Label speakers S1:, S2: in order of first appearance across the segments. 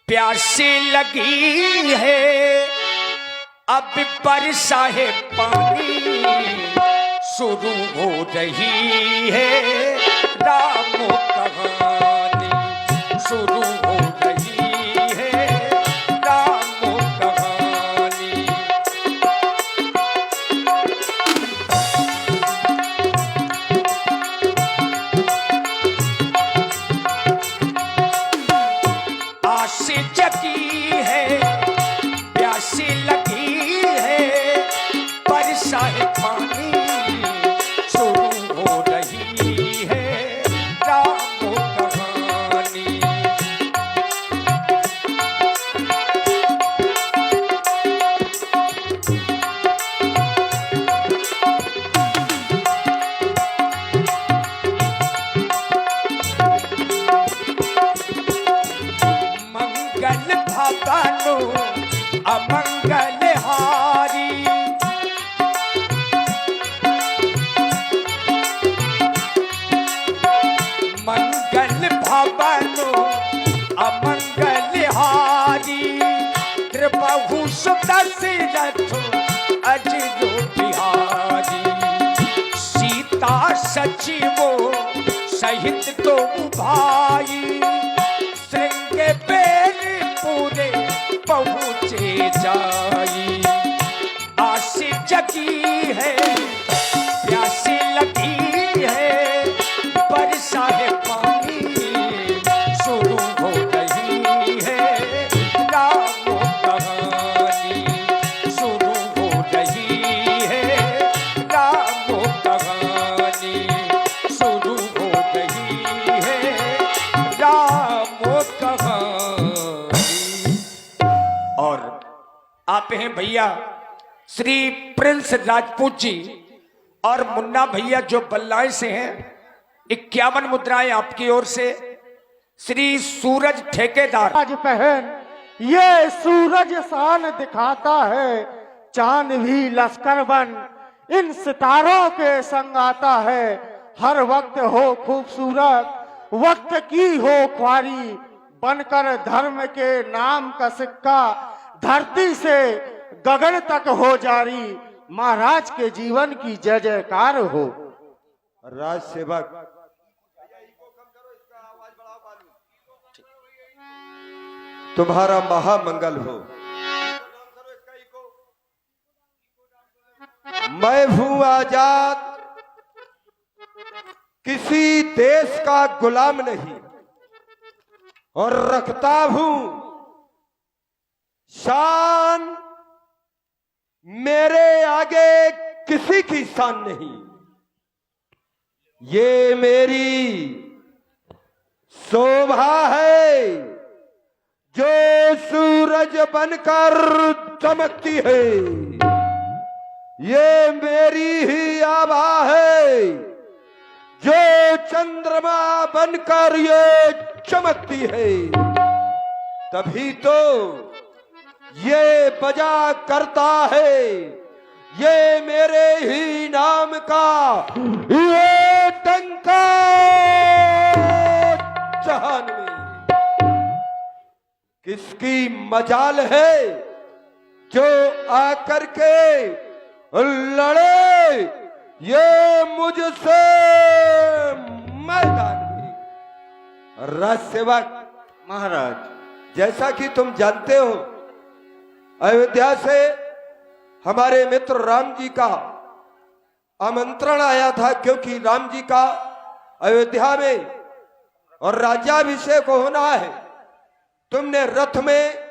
S1: प्यासी लगी है अब बरसा है पानी, शुरू हो रही है राम कहानी, शुरू हो रही है राम कहानी। आस जगी है प्यासी लगी है बरसा है पानी, शुरू हो रही है राम कहानी। मंगल भवनु अमंगल हारी, मंगल भवनु अमंगल हारी, कृपहु सुदशरथ अजरो बिहारी। सीता सचिवो सहित तो भाई, श्रृंग बेर पूरे पहुँचे जाई। आस जगी है प्यासी लगी है बरसा है पानी, शुरू हो रही है राम कहानी, शुरू हो रही है राम कहानी, शुरू हो रही है राम कहानी। और आप हैं भैया श्री प्रिंस राजपूत जी और मुन्ना भैया जो बल्लाए से हैं, 51 मुद्राएं आपकी ओर से। श्री सूरज ठेकेदार
S2: आज पहन ये सूरज शान दिखाता है, चांद भी लश्कर बन इन सितारों के संग आता है। हर वक्त हो खूबसूरत वक्त की हो ख्वारी, बनकर धर्म के नाम का सिक्का धरती से गगन तक हो जारी। महाराज के जीवन की जय जयकार हो।
S3: राज सेवक तुम्हारा महामंगल हो। मैं हूं आजाद, किसी देश का गुलाम नहीं, और रखता हूं शान, मेरे आगे किसी की शान नहीं। ये मेरी शोभा है जो सूरज बनकर चमकती है, ये मेरी ही आभा है जो चंद्रमा बनकर ये चमकती है। तभी तो ये बजा करता है ये मेरे ही नाम का ये टंका जहान में। किसकी मजाल है जो आकर के लड़े ये मुझसे मैदान में। राज सेवक
S2: महाराज,
S3: जैसा कि तुम जानते हो, अयोध्या से हमारे मित्र राम जी का आमंत्रण आया था, क्योंकि राम जी का अयोध्या में और राज्याभिषेक होना है। तुमने रथ में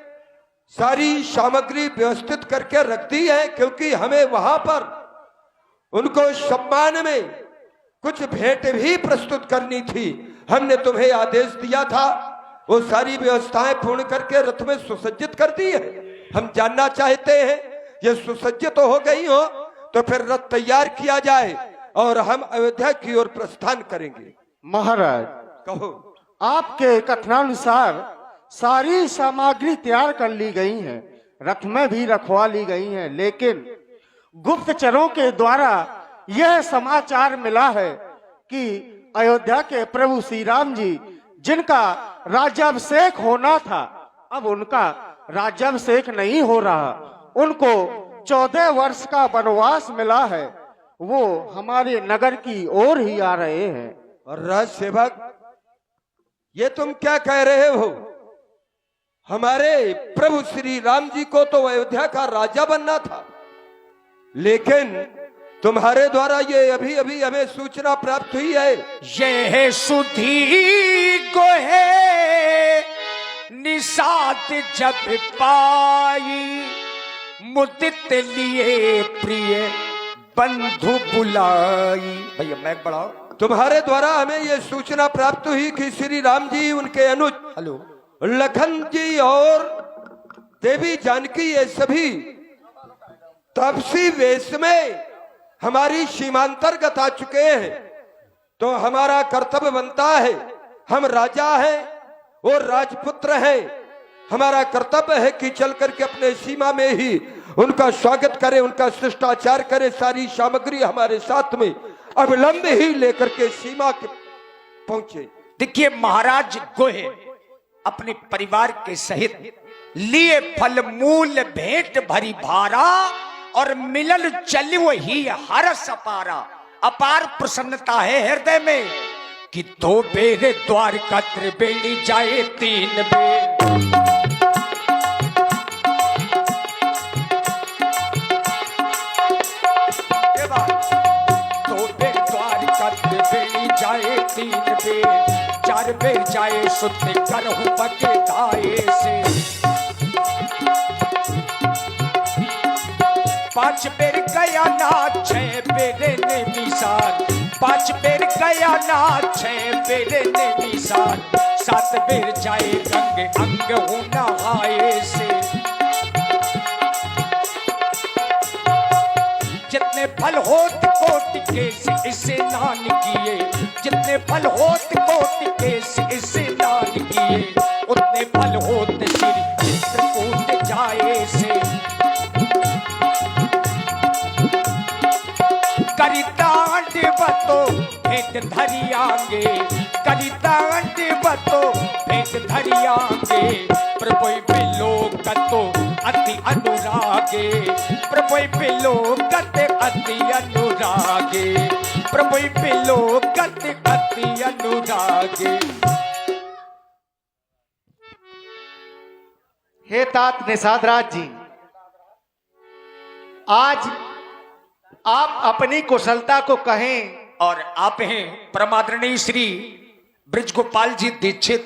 S3: सारी सामग्री व्यवस्थित करके रख दी है, क्योंकि हमें वहां पर उनको सम्मान में कुछ भेंट भी प्रस्तुत करनी थी। हमने तुम्हें आदेश दिया था, वो सारी व्यवस्थाएं पूर्ण करके रथ में सुसज्जित कर दी है। हम जानना चाहते हैं ये सुसज्जित तो हो गई हो तो फिर रथ तैयार किया जाए और हम अयोध्या की ओर प्रस्थान करेंगे।
S2: महाराज,
S3: कहो।
S2: आपके कथनानुसार सारी सामग्री तैयार कर ली गई है, रथ में भी रखवा ली गई है, लेकिन गुप्तचरों के द्वारा यह समाचार मिला है कि अयोध्या के प्रभु श्री राम जी जिनका राज्याभिषेक होना था, अब उनका राज्याभिषेक नहीं हो रहा। उनको 14 वर्ष का वनवास मिला है। वो हमारे नगर की ओर ही आ रहे हैं।
S3: और राज सेवक, ये तुम क्या कह रहे हो? हमारे प्रभु श्री राम जी को तो अयोध्या का राजा बनना था, लेकिन तुम्हारे द्वारा ये अभी अभी हमें सूचना प्राप्त हुई है।
S1: ये है सुधी गोहे निषाद जब पाई, मुदित लिए प्रिय बंधु बुलाई। भैया मैं बढ़ाओ।
S3: तुम्हारे द्वारा हमें ये सूचना प्राप्त हुई कि श्री राम जी, उनके अनुज
S1: हेलो
S3: लखन जी और देवी जानकी, ये सभी तपसी वेश में हमारी सीमांतर्गत आ चुके हैं। तो हमारा कर्तव्य बनता है, हम राजा हैं और राजपुत्र हैं, हमारा कर्तव्य है कि चल करके अपने सीमा में ही उनका स्वागत करें, उनका शिष्टाचार करें। सारी सामग्री हमारे साथ में अविलंब ही लेकर के सीमा के पहुंचे।
S1: देखिए, महाराज गोहे अपने परिवार के सहित लिए फल मूल भेंट भरी भारा, और मिलल चलियो ही हरस अपारा। अपार प्रसन्नता है हृदय में कि 2 बेर द्वारका त्रिवेणी जाए 3 बेर। ये बात, 2 बेर द्वारका त्रिवेणी जाए 3 बेर, 4 बेर जाए सुत करहु पके धाये से। 5 बेर गया ना 6 बेर निमिषान, 5 बेर गया ना 6 बेर निमिषान, 7 बेर जाए गंग अंग हो नहाए से। जितने फल होत कोटि के से स्नान किए, जितने फल होत कोटि के से स्नान किए, उतने फल होत श्री चित्रकूट जाए से। करितांड बतो भेंट धरियांगे, करितांड बतो भेंट धरियांगे, प्रभु बिलोकतो अति अनुरागे, प्रभु बिलोकत अति अनुरागे, प्रभु बिलोकत अति अनुरागे।
S2: हे तात निषाद राज जी, आज आप अपनी कुशलता को कहें।
S1: और आप हैं परमादरणीय श्री ब्रिजगोपाल जी दीक्षित,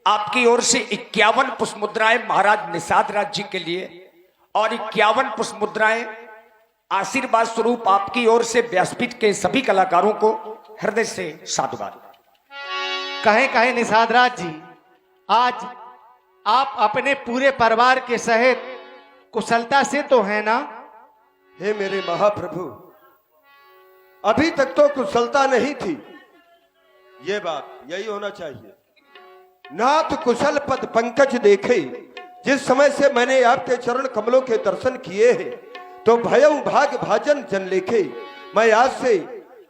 S1: आपकी ओर से 51 पुष्प मुद्राएं महाराज निषाद राज जी के लिए, और 51 पुष्प मुद्राएं आशीर्वाद स्वरूप आपकी ओर से व्यासपीठ के सभी कलाकारों को हृदय से साधुवाद।
S2: कहें कहें निषाद राज जी, आज आप अपने पूरे परिवार के सहित कुशलता से तो है ना?
S3: हे मेरे महाप्रभु, अभी तक तो कुशलता नहीं थी, ये बात यही होना चाहिए। नाथ कुशल पद पंकज देखे, जिस समय से मैंने आपके चरण कमलों के दर्शन किए हैं, तो भयउ भाग भाजन जन लेखे, मैं आज से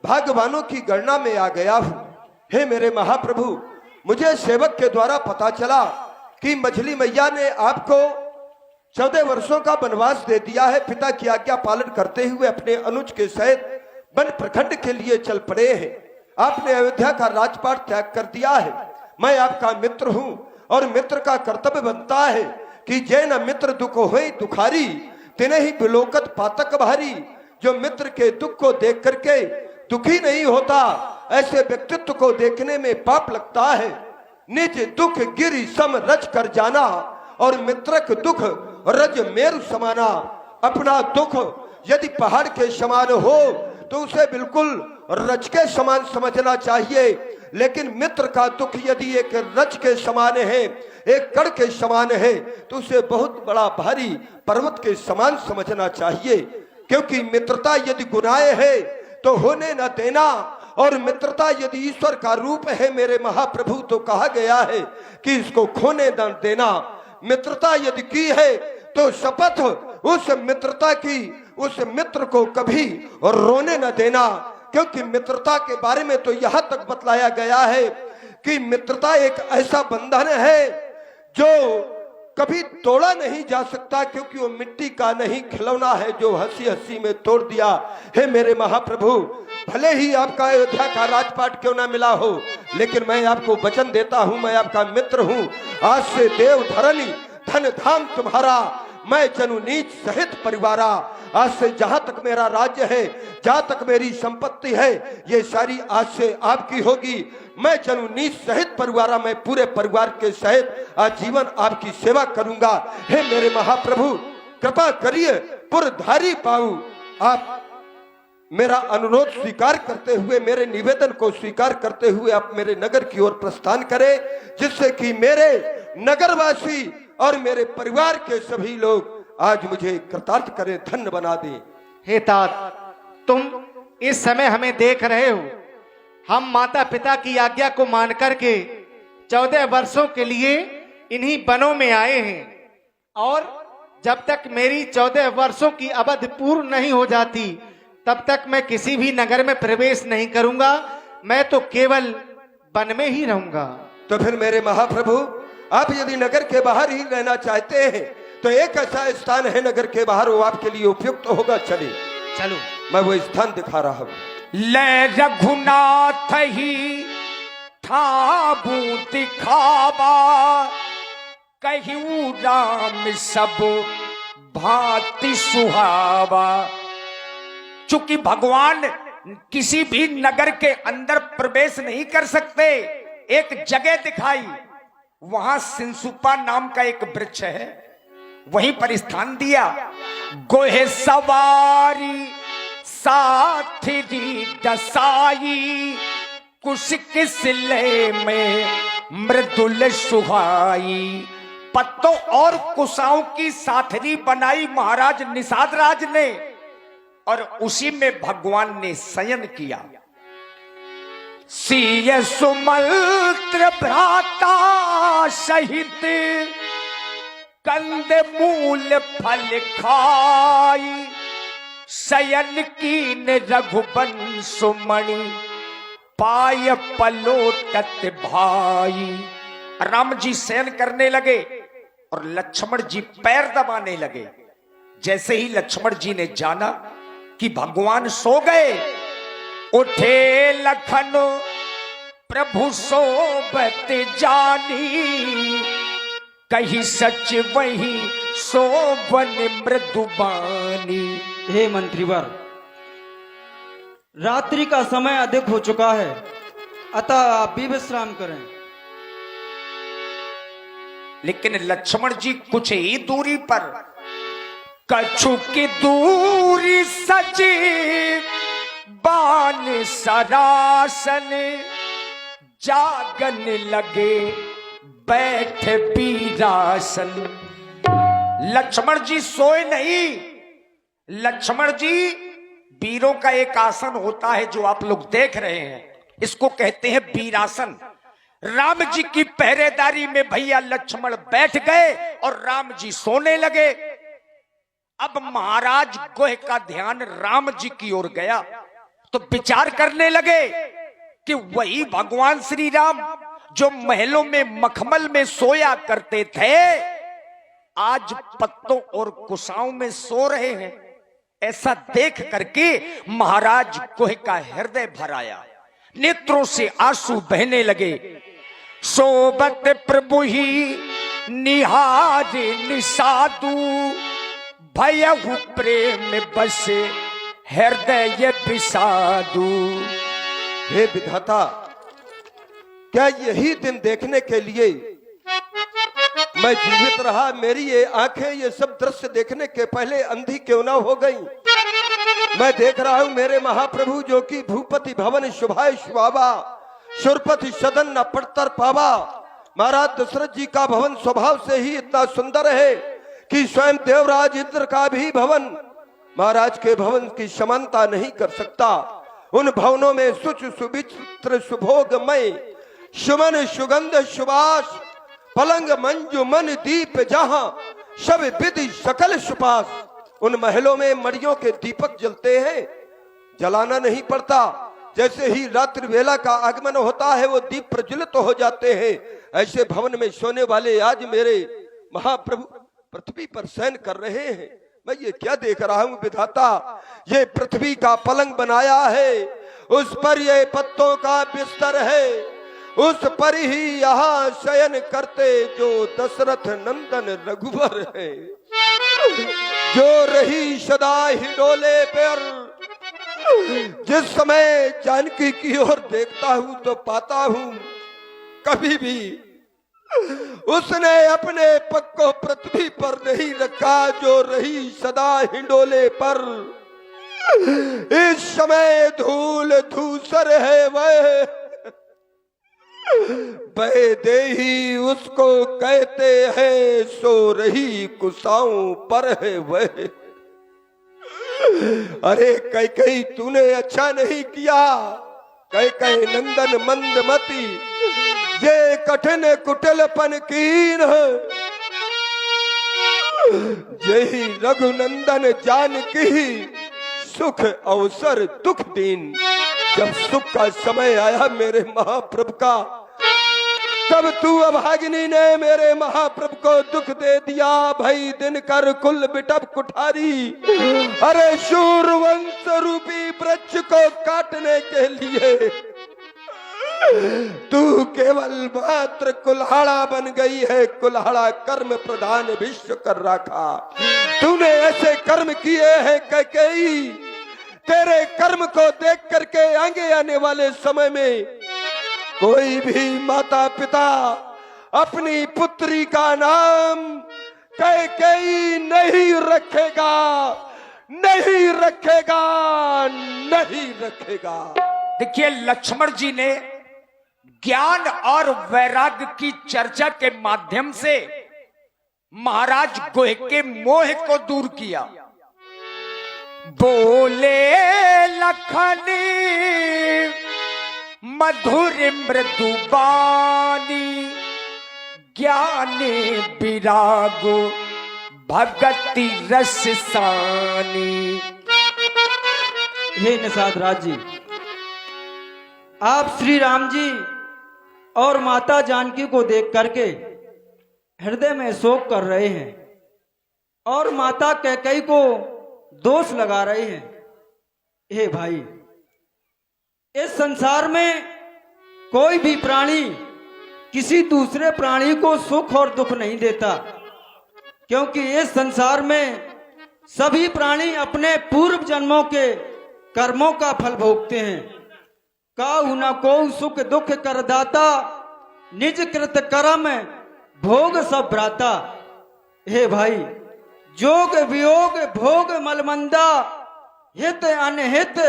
S3: भाग्यवानों की गणना में आ गया हूं। हे मेरे महाप्रभु, मुझे सेवक के द्वारा पता चला कि मछली मैया ने आपको 14 वर्षों का वनवास दे दिया है। पिता की आज्ञा पालन करते हुए अपने अनुज के सहित वन प्रखंड के लिए चल पड़े हैं। आपने अयोध्या का राजपाट त्याग कर दिया है। मैं आपका मित्र हूं और मित्र का कर्तव्य बनता है कि जय न मित्र दुख होई दुखारी, तिने ही बिलोकत पातक भारी। जो मित्र के दुख को देख करके दुखी नहीं होता, ऐसे व्यक्तित्व को देखने में पाप लगता है। निज दुख गिरि सम रच कर जाना, और मित्रक दुख रज मेरु समाना। अपना दुख यदि पहाड़ के समान हो तो उसे बिल्कुल रज के समान समझना चाहिए, लेकिन मित्र का दुख यदि एक रज के समान है, एक कण के समान है, तो उसे बहुत बड़ा भारी पर्वत के समान समझना चाहिए। क्योंकि मित्रता यदि गुनाह है तो होने न देना, और मित्रता यदि ईश्वर का रूप है मेरे महाप्रभु, तो कहा गया है कि इसको खोने न देना। मित्रता यदि की है तो शपथ उस मित्रता की, उस मित्र को कभी रोने न देना। क्योंकि मित्रता के बारे में तो यहां तक बतलाया गया है कि मित्रता एक ऐसा बंधन है जो कभी तोड़ा नहीं जा सकता, क्योंकि वो मिट्टी का नहीं खिलौना है जो हंसी हंसी में तोड़ दिया। हे मेरे महाप्रभु, भले ही आपका अयोध्या का राजपाट क्यों ना मिला हो, लेकिन मैं आपको वचन देता हूं, मैं आपका मित्र हूं। आज से देव धरनी धन धाम तुम्हारा, मैं जनु नीच सहित परिवारा। आज से जहां तक मेरा राज्य है, जहां तक मेरी संपत्ति है, ये सारी आज से आपकी होगी। मैं जनु नीच सहित परिवारा, मैं पूरे परिवार के सहित आजीवन आपकी सेवा करूंगा। हे मेरे महाप्रभु, कृपा करिए, पुरधारी पाऊ आप मेरा अनुरोध स्वीकार करते हुए, मेरे निवेदन को स्वीकार करते हुए आप मेरे नगर की ओर प्रस्थान करें, जिससे कि मेरे नगरवासी और मेरे परिवार के सभी लोग आज मुझे कृतार्थ करें, धन्य बना दें।
S2: हे तात, तुम इस समय हमें देख रहे हो, हम माता पिता की आज्ञा को मान करके 14 वर्षों के लिए इन्हीं वनों में आए हैं, और जब तक मेरी 14 वर्षों की अवधि पूर्ण नहीं हो जाती, तब तक मैं किसी भी नगर में प्रवेश नहीं करूंगा। मैं तो केवल वन में ही रहूंगा।
S3: तो फिर मेरे महाप्रभु, आप यदि नगर के बाहर ही रहना चाहते हैं, तो एक ऐसा स्थान है नगर के बाहर, वो आपके लिए उपयुक्त होगा। चलिए,
S2: चलो,
S3: मैं वो स्थान दिखा रहा हूं।
S1: ले रघुनाथ ही ठाबू दिखावा, कहूँ राम सब भांति सुहावा। चूंकि भगवान किसी भी नगर के अंदर प्रवेश नहीं कर सकते, एक जगह दिखाई, वहां सिंसुपा नाम का एक वृक्ष है, वहीं पर स्थान दिया। गोहे सवारी साथी दसाई, कुश किसले में मृदुल सुहाई। पत्तों और कुशाओं की साथरी बनाई महाराज निषाद राज ने, और उसी में भगवान ने शयन किया। सीय सुमंत्र भ्राता सहित, कंद मूल फल खाई, शयन कीन रघुबन सुमणि, पाय पलोटत भाई। राम जी शयन करने लगे और लक्ष्मण जी पैर दबाने लगे। जैसे ही लक्ष्मण जी ने जाना कि भगवान सो गए, उठे लखन प्रभु सोबत जानी, कही सच वही सोबन मृदुबानी।
S4: हे मंत्रीवर, रात्रि का समय अधिक हो चुका है, अतः आप भी विश्राम करें।
S1: लेकिन लक्ष्मण जी कुछ ही दूरी पर, कछु की दूरी सजी बान सरासन, जागन लगे बैठ बीरासन। लक्ष्मण जी सोए नहीं। लक्ष्मण जी, वीरों का एक आसन होता है जो आप लोग देख रहे हैं, इसको कहते हैं वीरासन। राम जी की पहरेदारी में भैया लक्ष्मण बैठ गए और राम जी सोने लगे। अब महाराज गोह का ध्यान राम जी की ओर गया, तो विचार करने लगे कि वही भगवान श्री राम जो महलों में मखमल में सोया करते थे, आज पत्तों और कुशाओं में सो रहे हैं। ऐसा देख करके महाराज गोह का हृदय भर आया, नेत्रों से आंसू बहने लगे। सोबत प्रभु ही निहारे निषादु, भयहु प्रेम बसे हृदय विषादु।
S3: हे विधाता, क्या यही दिन देखने के लिए मैं जीवित रहा? मेरी ये आंखें ये सब दृश्य देखने के पहले अंधी क्यों ना हो गई? मैं देख रहा हूं मेरे महाप्रभु जो कि भूपति भवन शुभाय शुभावा, सुरपति सदन न पड़तर पावा। महाराज दशरथ जी का भवन स्वभाव से ही इतना सुंदर है कि स्वयं देवराज इंद्र का भी भवन महाराज के भवन की समानता नहीं कर सकता। उन भवनों में सुच सुविचित्र सुभोगमय, सुमन सुगंध सुबास, पलंग मंजु मन दीप जहां, सब विधि सकल सुपास। उन महलों में मड़ियों के दीपक जलते हैं, जलाना नहीं पड़ता। जैसे ही रात्रि वेला का आगमन होता है वो दीप प्रज्वलित हो जाते हैं। ऐसे भवन में सोने वाले आज मेरे महाप्रभु पृथ्वी पर शयन कर रहे हैं। मैं ये क्या देख रहा हूं विधाता, ये पृथ्वी का पलंग बनाया है, उस पर ये पत्तों का बिस्तर है, उस पर ही यहाँ शयन करते जो दशरथ नंदन रघुवर है, जो रही सदा हिडोले पर। जिस समय जानकी की ओर देखता हूं तो पाता हूं कभी भी उसने अपने पग को पृथ्वी पर नहीं रखा, जो रही सदा हिंडोले पर। इस समय धूल धूसर है वह देही उसको कहते हैं, सो रही कुसाओं पर है वह। अरे कई तूने अच्छा नहीं किया, कई नंदन मंदमती, ये कठिन कुटिलपन कीन, यही रघुनंदन जानकी सुख अवसर दुख दीन। जब सुख का समय आया मेरे महाप्रभु का, तब तू अभागिनी ने मेरे महाप्रभु को दुख दे दिया। भाई दिनकर कुल बिटप कुठारी, अरे शूरवंश रूपी वृक्ष को काटने के लिए तू केवल मात्र कुल्हाड़ा बन गई है। कुल्हाड़ा कर्म प्रधान विश्व कर रखा, तूने ऐसे कर्म किए हैं कैकेयी। तेरे कर्म को देख करके आगे आने वाले समय में कोई भी माता पिता अपनी पुत्री का नाम कैकेयी नहीं रखेगा, नहीं रखेगा, नहीं रखेगा।
S1: देखिए लक्ष्मण जी ने ज्ञान और वैराग्य की चर्चा के माध्यम से महाराज गोह के मोह को दूर किया। बोले लखनी मधुर मृदुबानी, ज्ञानी विरागो भगति रस सानी।
S4: हे निषाद राज जी, आप श्री राम जी और माता जानकी को देख करके हृदय में शोक कर रहे हैं और माता कैकेयी को दोष लगा रहे हैं। हे भाई, इस संसार में कोई भी प्राणी किसी दूसरे प्राणी को सुख और दुख नहीं देता, क्योंकि इस संसार में सभी प्राणी अपने पूर्व जन्मों के कर्मों का फल भोगते हैं। काहू न को सुख दुख कर दाता, निज कृत कर्म भोग सब भ्राता। हे भाई, जोग वियोग भोग मलमंदा, हित अनहित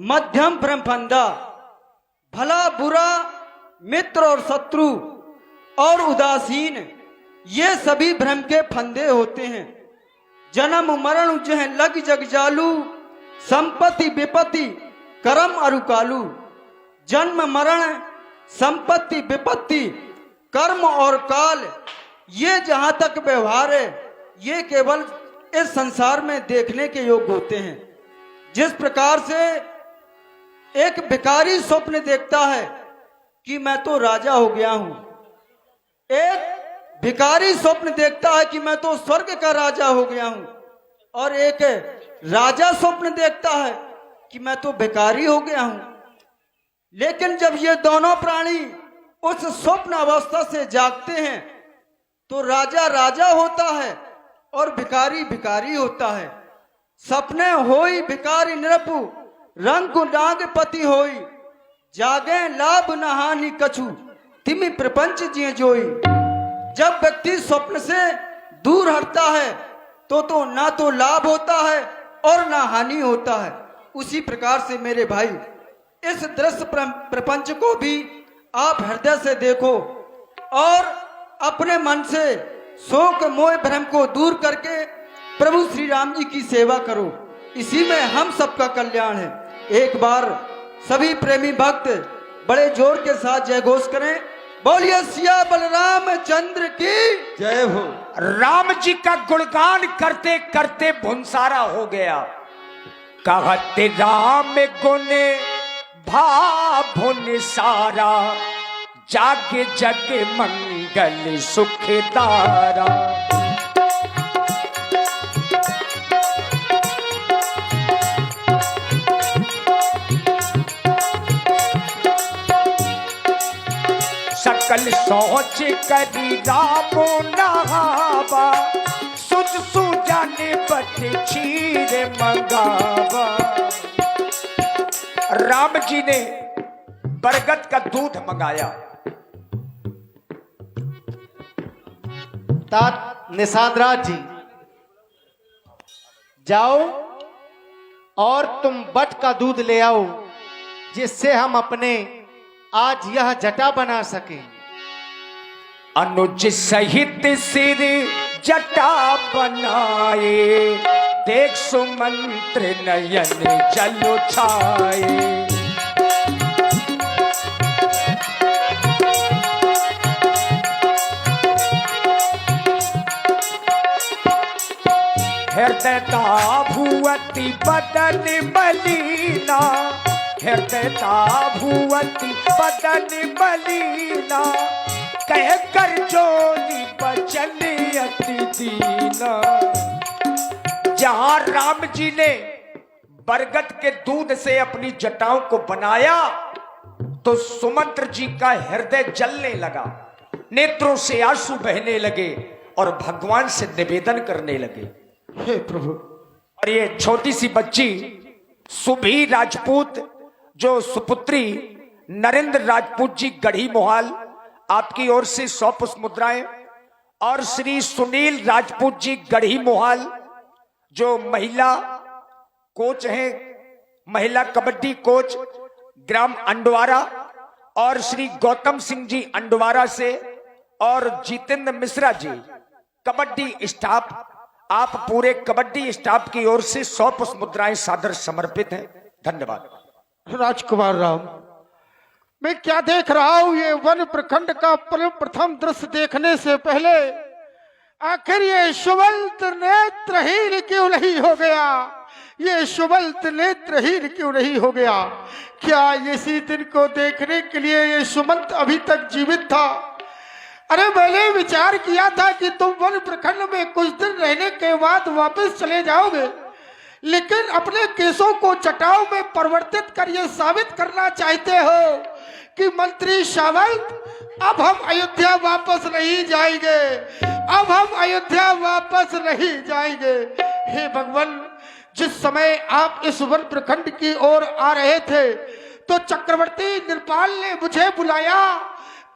S4: मध्यम भ्रम फंदा। भला बुरा मित्र और शत्रु और उदासीन, ये सभी भ्रम के फंदे होते हैं। जन्म मरण जह लग जग जालू, संपत्ति विपत्ति कर्म अरुकालू। जन्म मरण संपत्ति विपत्ति कर्म और काल, ये जहां तक व्यवहार है, ये केवल इस संसार में देखने के योग्य होते हैं। जिस प्रकार से एक भिखारी स्वप्न देखता है कि मैं तो राजा हो गया हूं, एक भिखारी स्वप्न देखता है कि मैं तो स्वर्ग का राजा हो गया हूं, और एक राजा स्वप्न देखता है कि मैं तो भिखारी हो गया हूं। लेकिन जब ये दोनों प्राणी उस स्वप्न अवस्था से जागते हैं तो राजा राजा होता है और भिखारी भिखारी होता है। सपने होई भिखारी निरपु, रंग नाग पति होई। जागे लाभ न हानि कछु, तिमि प्रपंच जिये जोई। जब व्यक्ति स्वप्न से दूर हटता है तो ना तो लाभ होता है और ना हानि होता है। उसी प्रकार से मेरे भाई, इस दृश्य प्रपंच को भी आप हृदय से देखो और अपने मन से शोक मोह भ्रम को दूर करके प्रभु श्री राम जी की सेवा करो। इसी में हम सबका कल्याण है। एक बार सभी प्रेमी भक्त बड़े जोर के साथ जय घोष करें। बोलिए सिया बलराम चंद्र की
S3: जय हो।
S1: राम जी का गुणगान करते करते भुनसारा हो गया। कहते राम गुण भा भुन सारा, जागे जग मंगल सुखदारा। सकल सोच करी रामो नहावा सुज सुजाने बट क्षीर मंगावा। राम जी ने बरगद का दूध मंगाया।
S2: तात निषादराज जी, जाओ और तुम बट का दूध ले आओ, जिससे हम अपने आज यह जटा बना सके।
S1: अनुज सहित सिर जटा बनाए, देख सुमंत्र नयन जल छाए। हृदयता भुवती बदन मलीना, हृदयता भुवती बदन मलीना, कह कर जोली बचन अति दीना। जहां राम जी ने बरगद के दूध से अपनी जटाओं को बनाया तो सुमंत्र जी का हृदय जलने लगा, नेत्रों से आंसू बहने लगे और भगवान से निवेदन करने लगे,
S2: हे प्रभु।
S1: और ये छोटी सी बच्ची सुभी राजपूत, जो सुपुत्री नरेंद्र राजपूत जी गढ़ी मोहाल, आपकी ओर से 100 पुष्प मुद्राएं, और श्री सुनील राजपूत जी गढ़ी मोहाल, जो महिला कोच हैं, महिला कबड्डी कोच ग्राम अंडवारा, और श्री गौतम सिंह जी अंडवारा से, और जितेंद्र मिश्रा जी कबड्डी स्टाफ, आप पूरे कबड्डी स्टाफ की ओर से 100 पुष्प मुद्राएं सादर समर्पित हैं। धन्यवाद।
S2: राजकुमार राम, मैं क्या देख रहा हूं? ये वन प्रखंड का प्रथम दृश्य देखने से पहले आखिर ये शुभल्त नेत्रहीन क्यों नहीं हो गया? ये शुभल्त नेत्रहीन क्यों नहीं हो गया? क्या इसी दिन को देखने के लिए ये सुमंत अभी तक जीवित था? अरे मैंने विचार किया था कि तुम वन प्रखंड में कुछ दिन रहने के बाद वापस चले जाओगे, लेकिन अपने केसों को जटाओं में परिवर्तित कर ये साबित करना चाहते हो कि मंत्री सावंत अब हम अयोध्या वापस नहीं जाएंगे, अब हम अयोध्या वापस नहीं जाएंगे। हे भगवान, जिस समय आप इस वन प्रखंड की ओर आ रहे थे तो चक्रवर्ती निर्पाल ने मुझे बुलाया,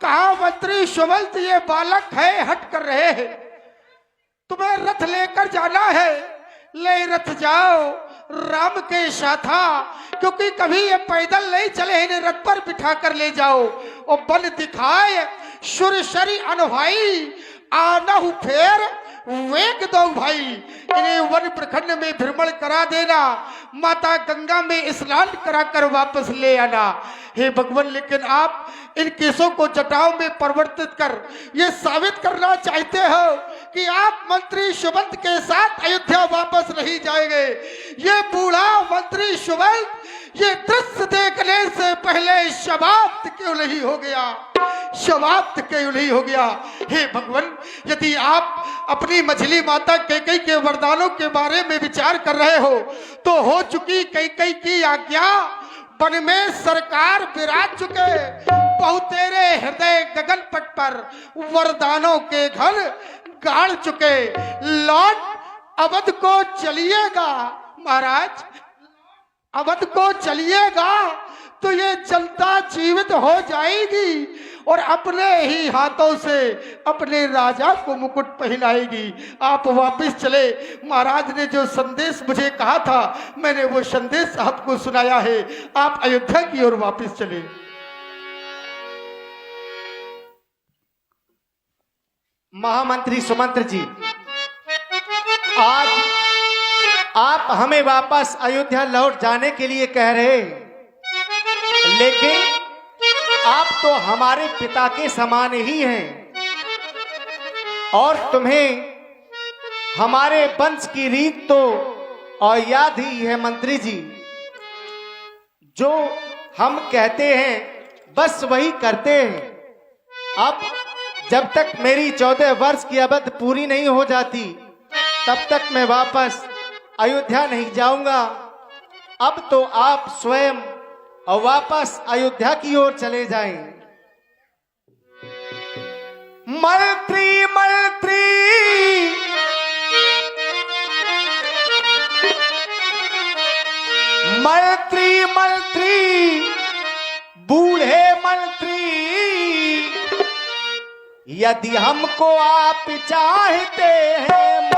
S2: कहा मंत्री सुमंत ये बालक है, हट कर रहे हैं, तुम्हें रथ लेकर जाना है, ले रथ जाओ राम के साथा, क्योंकि कभी ये पैदल नहीं चले, इन्हें रथ पर बिठा कर ले जाओ और बल दिखाए सुरसरी अनभाई, आनहु फेर वेग दो भाई। इन्हें वन प्रखंड में भ्रमण करा देना, माता गंगा में स्नान कराकर वापस ले आना। हे भगवान, लेकिन आप इन केसों को जटाओं में परिवर्तित कर ये साबित करना चाहते हो कि आप मंत्री सुमंत के साथ अयोध्या वापस नहीं जाएंगे। ये बूढ़ा मंत्री सुमंत ये दृश्य देखने से पहले समाप्त क्यों नहीं हो गया? समाप्त क्यों नहीं हो गया? हे भगवान, यदि आप अपनी मछली माता कैकेयी के वरदानों के बारे में विचार कर रहे हो तो हो चुकी कैकेयी की आज्ञा, वन में सरकार विराज चुके, बहुतेरे हृदय गगन पट पर वरदानों के घर गाड़ चुके, लौट अवध को चलिएगा महाराज, अवध को चलिएगा तो ये जनता जीवित हो जाएगी और अपने ही हाथों से अपने राजा को मुकुट पहनाएगी। आप वापस चले। महाराज ने जो संदेश मुझे कहा था मैंने वो संदेश आपको सुनाया है, आप अयोध्या की ओर वापस चले। महामंत्री सुमंत्र जी, आज आप हमें वापस अयोध्या लौट जाने के लिए कह रहे हैं, लेकिन आप तो हमारे पिता के समान ही हैं और तुम्हें हमारे वंश की रीत तो और याद ही है मंत्री जी, जो हम कहते हैं बस वही करते हैं। अब जब तक मेरी 14 वर्ष की अवधि पूरी नहीं हो जाती तब तक मैं वापस अयोध्या नहीं जाऊंगा। अब तो आप स्वयं और वापस अयोध्या की ओर चले जाएं। मंत्री मंत्री मंत्री मंत्री बूढ़े मंत्री, यदि हमको आप चाहते हैं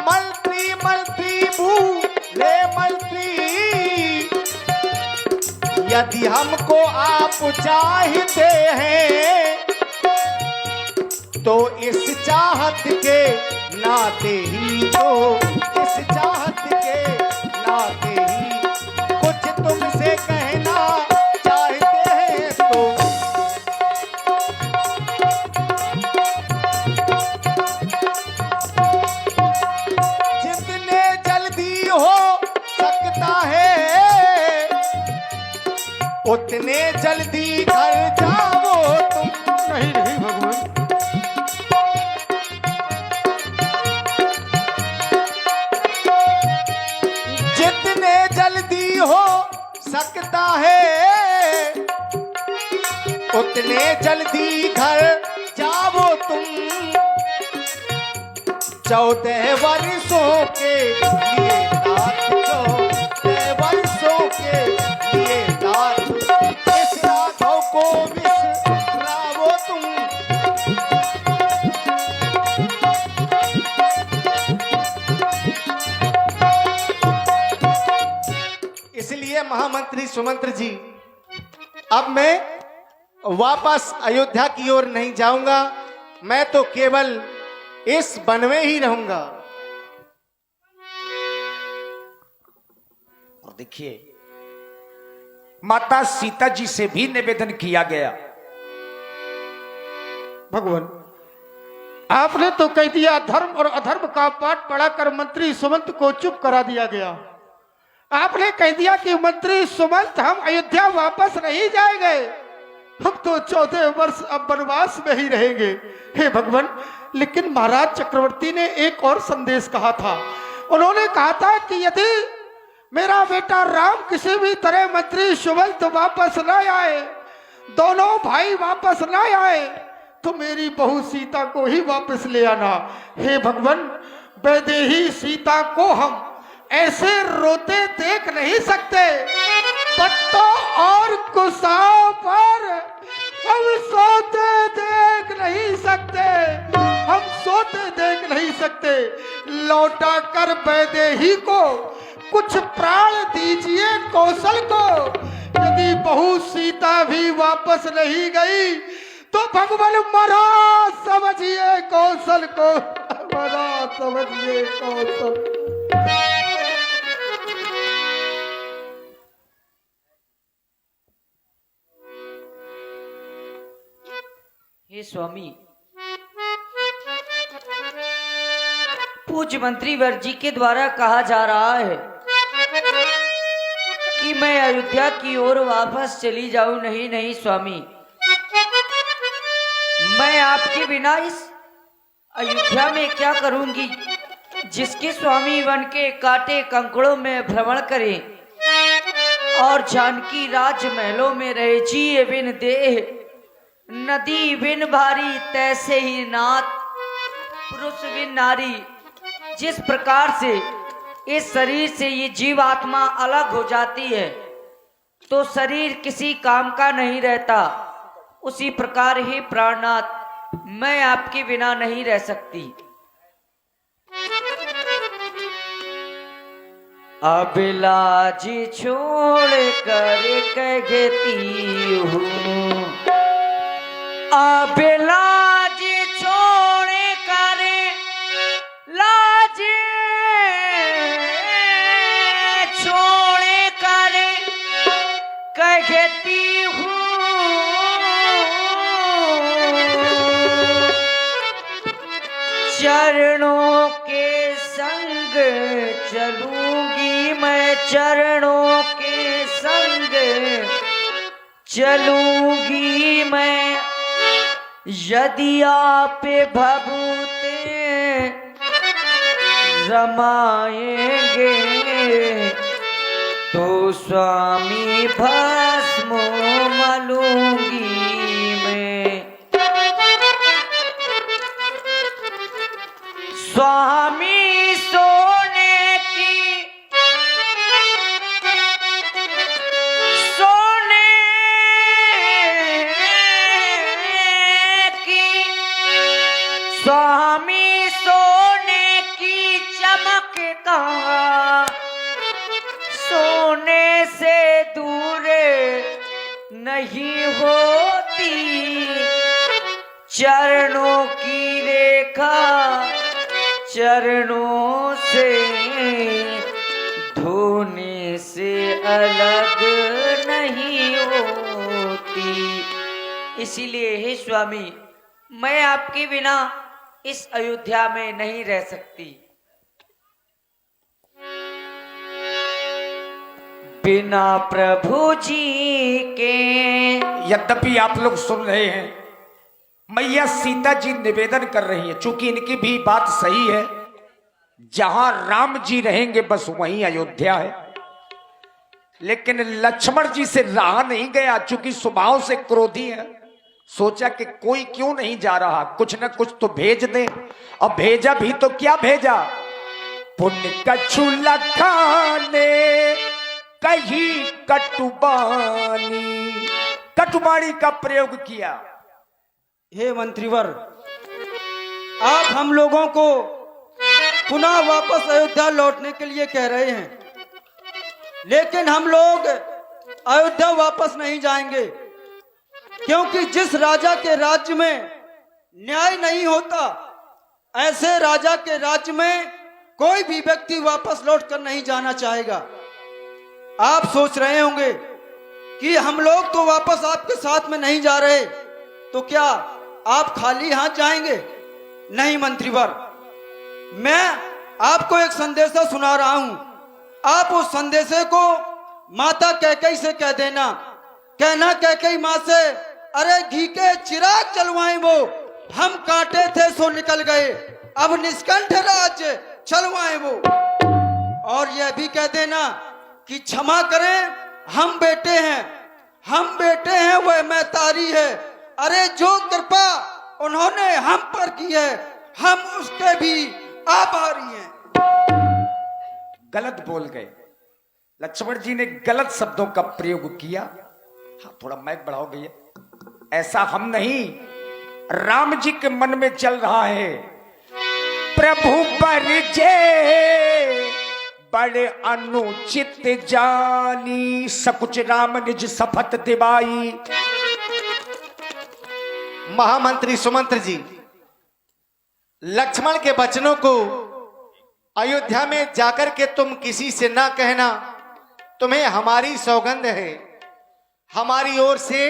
S2: मंत्री मंत्री बूढ़े मंत्री, यदि हमको आप चाहते हैं तो इस चाहत के नाते ही, तो इस चाहत के नाते ही कुछ तुमसे कहना चाहते हैं तो जितने जल्दी हो सकता है उतने जल्दी घर जाओ तुम। नहीं नहीं भगवान, जितने जल्दी हो सकता है उतने जल्दी घर जाओ तुम। 14 वर्षों के लिए नाथ, 14 वर्षों के लिए नाथ, इस राघव को विसराओ तुम। इसलिए महामंत्री सुमंत्र जी, अब मैं वापस अयोध्या की ओर नहीं जाऊंगा, मैं तो केवल इस वन में ही रहूंगा।
S1: और देखिए, माता सीता जी से भी निवेदन किया गया।
S2: भगवान, आपने तो कह दिया धर्म और अधर्म का पाठ पढ़ाकर मंत्री सुमंत को चुप करा दिया गया। आपने कह दिया कि मंत्री सुमंत हम अयोध्या वापस नहीं जाएंगे, हम तो 14 वर्ष अब वनवास में ही रहेंगे। हे भगवान, लेकिन महाराज चक्रवर्ती ने एक और संदेश कहा था। उन्होंने कहा था कि यदि मेरा बेटा राम किसी भी तरह मंत्री सुमंत वापस न आए, दोनों भाई वापस न आए, तो मेरी बहू सीता को ही वापस ले आना। हे भगवान, वैदेही सीता को हम ऐसे रोते देख नहीं सकते। पत्तों और कुशाओं पर हम सोते देख नहीं सकते, हम सोते देख नहीं सकते। लौटा कर वैदेही को कुछ प्राण दीजिए कौशल को। यदि बहू सीता भी वापस नहीं गई तो भगवान मरा समझिए कौशल को, मरा समझिए कौशल।
S5: हे स्वामी, पूज्य मंत्री वर जी के द्वारा कहा जा रहा है कि मैं अयोध्या की ओर वापस चली जाऊं। नहीं नहीं स्वामी, मैं आपके बिना इस अयोध्या में क्या करूंगी, जिसके स्वामी वन के काटे कंकड़ों में भ्रमण करें और जानकी राजमहलों में रहे। जिए बिन देह नदी बिन भारी, तैसे ही नाथ पुरुष बिन नारी। जिस प्रकार से इस शरीर से ये जीव आत्मा अलग हो जाती है तो शरीर किसी काम का नहीं रहता, उसी प्रकार ही प्राणनाथ मैं आपके बिना नहीं रह सकती। अब लाज छोड़ कर कहती हूँ, अब लाज छोड़ कर लाज छोड़ कर कहती हूँ, चरणों के संग चलूंगी मैं, चरणों के संग चलूंगी मैं। यदि आप भभूते रमाएंगे तो स्वामी भस्म मलूंगी मैं। स्वामी सोने की स्वामी सोने की चमक का सोने से दूर नहीं होती। चरणों की रेखा चरणों से धोने से अलग नहीं होती। इसीलिए हे स्वामी, मैं आपके बिना इस अयोध्या में नहीं रह सकती। बिना प्रभु जी के।
S1: यद्यपि आप लोग सुन रहे हैं, मैया सीता जी निवेदन कर रही है, चूंकि इनकी भी बात सही है, जहां राम जी रहेंगे बस वहीं अयोध्या है। लेकिन लक्ष्मण जी से रहा नहीं गया, चूंकि स्वभाव से क्रोधी है। सोचा कि कोई क्यों नहीं जा रहा, कुछ न कुछ तो भेज दे। अब भेजा भी तो क्या भेजा, पुण्य कछु लखाने कही कटुबानी, कटुबानी का प्रयोग किया।
S4: हे मंत्रीवर, आप हम लोगों को पुनः वापस अयोध्या लौटने के लिए कह रहे हैं, लेकिन हम लोग अयोध्या वापस नहीं जाएंगे, क्योंकि जिस राजा के राज्य में न्याय नहीं होता, ऐसे राजा के राज्य में कोई भी व्यक्ति वापस लौटकर नहीं जाना चाहेगा। आप सोच रहे होंगे कि हम लोग तो वापस आपके साथ में नहीं जा रहे, तो क्या आप खाली हाथ जाएंगे? नहीं मंत्रीवर, मैं आपको एक संदेशा सुना रहा हूं। आप उस संदेशे को माता कैकेयी से कह देना। कहना कैकेयी माँ से, अरे घी के चिराग जलवाएं वो, हम कांटे थे सो निकल गए, अब निष्कंठ राज्य चलवाएं वो। और यह भी कह देना कि क्षमा करें, हम बेटे हैं, वह मैतारी है। अरे जो कृपा उन्होंने हम पर की है, हम उसके भी आभारी हैं।
S1: गलत बोल गए, लक्ष्मण जी ने गलत शब्दों का प्रयोग किया। हाँ, थोड़ा माइक बढ़ाओ भैया। ऐसा हम नहीं, राम जी के मन में चल रहा है। प्रभु बरजे बड़े अनुचित जानी, सकुच राम निज शपथ दिवाई।
S2: महामंत्री सुमंत्र जी, लक्ष्मण के वचनों को अयोध्या में जाकर के तुम किसी से ना कहना, तुम्हें हमारी सौगंध है। हमारी ओर से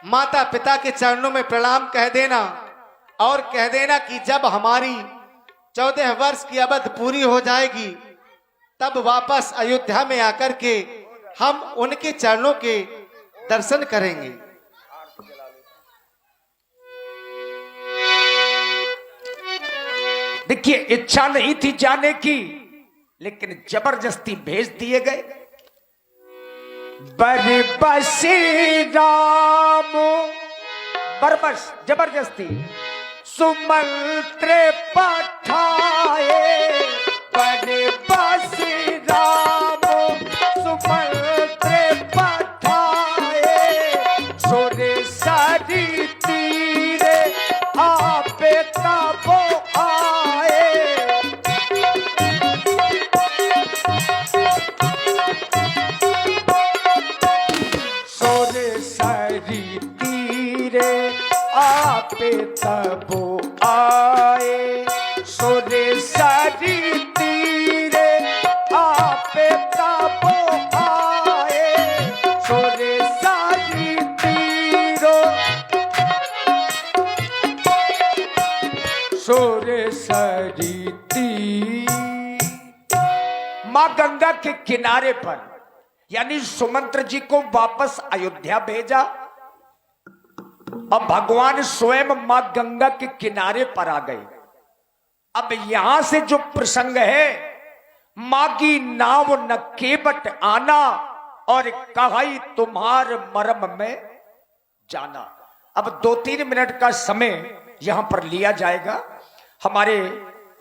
S2: माता पिता के चरणों में प्रणाम कह देना, और कह देना कि जब हमारी 14 वर्ष की अवधि पूरी हो जाएगी, तब वापस अयोध्या में आकर के हम उनके चरणों के दर्शन करेंगे।
S1: देखिए, इच्छा नहीं थी जाने की, लेकिन जबरदस्ती भेज दिए गए। बरबसी राम, बरबस जबरदस्ती सुमंत्र पठाए। बरबसी राम सुमंत्र पठाए, सुर सरी तीरे आपे तबो आए। सुर सरी तीरे आपे तबो आए, सुर सरी तीरे आपे तबो आए। सुर सरी तीरो, सुर सरी तीर, मां गंगा के किनारे पर, यानी सुमंत्र जी को वापस अयोध्या भेजा। अब भगवान स्वयं मां गंगा के किनारे पर आ गए। अब यहां से जो प्रसंग है, मागी नाव न केवट आना, और कहाई तुम्हार मरम में जाना। अब 2-3 मिनट का समय यहां पर लिया जाएगा। हमारे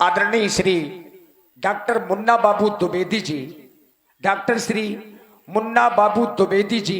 S1: आदरणीय श्री डॉक्टर मुन्ना बाबू द्विवेदी जी, डॉक्टर श्री मुन्ना बाबू द्विवेदी जी